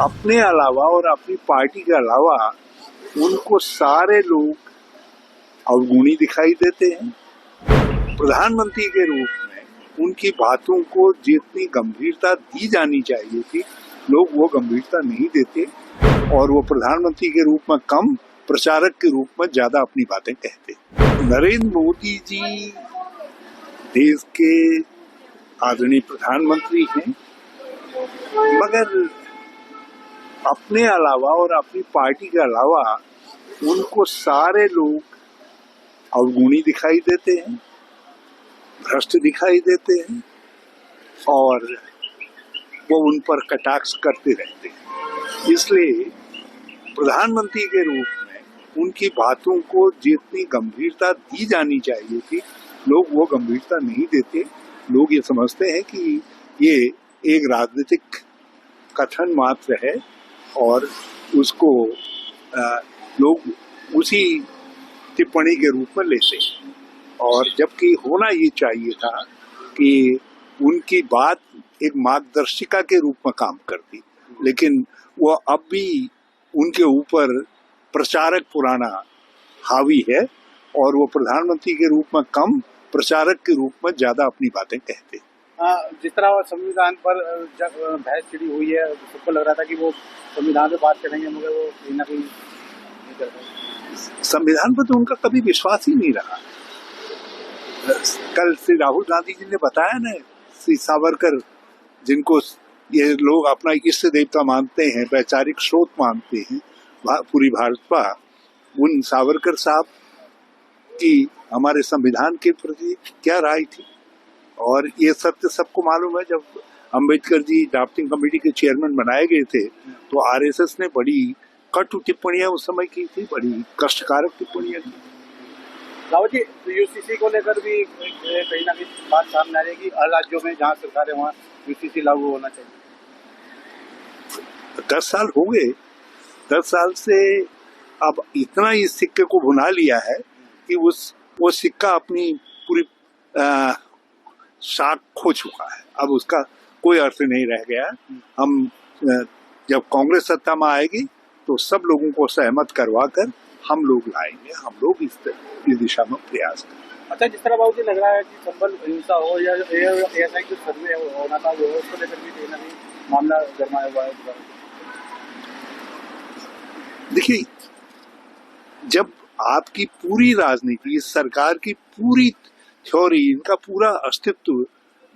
अपने अलावा और अपनी पार्टी के अलावा उनको सारे लोग अवगुणी दिखाई देते हैं। प्रधानमंत्री के रूप में उनकी बातों को जितनी गंभीरता दी जानी चाहिए थी, लोग वो गंभीरता नहीं देते और वो प्रधानमंत्री के रूप में कम, प्रचारक के रूप में ज्यादा अपनी बातें कहते। नरेंद्र मोदी जी देश के आदरणीय प्रधानमंत्री हैं, मगर अपने अलावा और अपनी पार्टी के अलावा उनको सारे लोग अवगुणी दिखाई देते हैं, भ्रष्ट दिखाई देते हैं और वो उन पर कटाक्ष करते रहते हैं। इसलिए प्रधानमंत्री के रूप में उनकी बातों को जितनी गंभीरता दी जानी चाहिए थी, लोग वो गंभीरता नहीं देते। लोग ये समझते हैं कि ये एक राजनीतिक कथन मात्र है और उसको लोग उसी टिप्पणी के रूप में लेते हैं, और जबकि होना ये चाहिए था कि उनकी बात एक मार्गदर्शिका के रूप में काम करती, लेकिन वो अब भी उनके ऊपर प्रचारक पुराना हावी है और वो प्रधानमंत्री के रूप में कम, प्रचारक के रूप में ज्यादा अपनी बातें कहते। जिस तरह संविधान पर जब बहस छिड़ी हुई है, सबको लग रहा था कि वो संविधान पे बात करेंगे, मगर वो कहीं ना कहीं नहीं कर पाए। संविधान पर तो उनका कभी विश्वास ही नहीं रहा। कल श्री राहुल गांधी जी ने बताया ना, श्री सावरकर जिनको ये लोग अपना इष्ट देवता मानते हैं, वैचारिक स्रोत मानते हैं पूरी भाजपा, उन सावरकर साहब की हमारे संविधान के प्रति क्या राय थी। और ये सत्य सबको मालूम है, जब अम्बेडकर जी ड्राफ्टिंग कमेटी के चेयरमैन बनाए गए थे तो आरएसएस ने बड़ी कटु टिप्पणियां उस समय की थी, बड़ी कष्टकारक टिप्पणियां की। रावत जी, यूसीसी को लेकर भी कहीं ना कहीं बात सामने आ रही है कि हर राज्यों में जहाँ सरकार है वहाँ यूसीसी लागू होना चाहिए। 10 साल हो गए, 10 साल से अब इतना इस सिक्के को भुना लिया है कि वो सिक्का अपनी पूरी शाख खो चुका है। अब उसका कोई अर्थ नहीं रह गया। हम जब कांग्रेस सत्ता में आएगी तो सब लोगों को सहमत करवा कर हम लोग लाएंगे, हम लोग इस दिशा में प्रयास करेंगे। अच्छा, जिस तरह बाबू जी लग रहा है कि संबल हिंसा हो या ऐसा जो सर्वे होना था वो, उसको लेकर भी कहीं ना कहीं मामला गरमाया हुआ है। देखिए, जब आपकी पूरी राजनीति, इस सरकार की पूरी थ्योरी, इनका पूरा अस्तित्व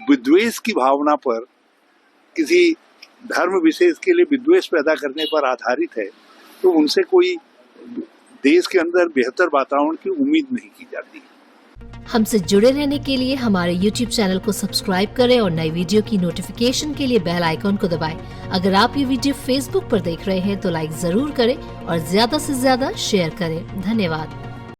विद्वेष की भावना पर, किसी धर्म विशेष के लिए विद्वेष पैदा करने पर आधारित है, तो उनसे कोई देश के अंदर बेहतर वातावरण की उम्मीद नहीं की जाती। हमसे जुड़े रहने के लिए हमारे YouTube चैनल को सब्सक्राइब करें और नई वीडियो की नोटिफिकेशन के लिए बेल आइकॉन को दबाएं। अगर आप ये वीडियो Facebook पर देख रहे हैं तो लाइक जरूर करें और ज्यादा से ज्यादा शेयर करें। धन्यवाद।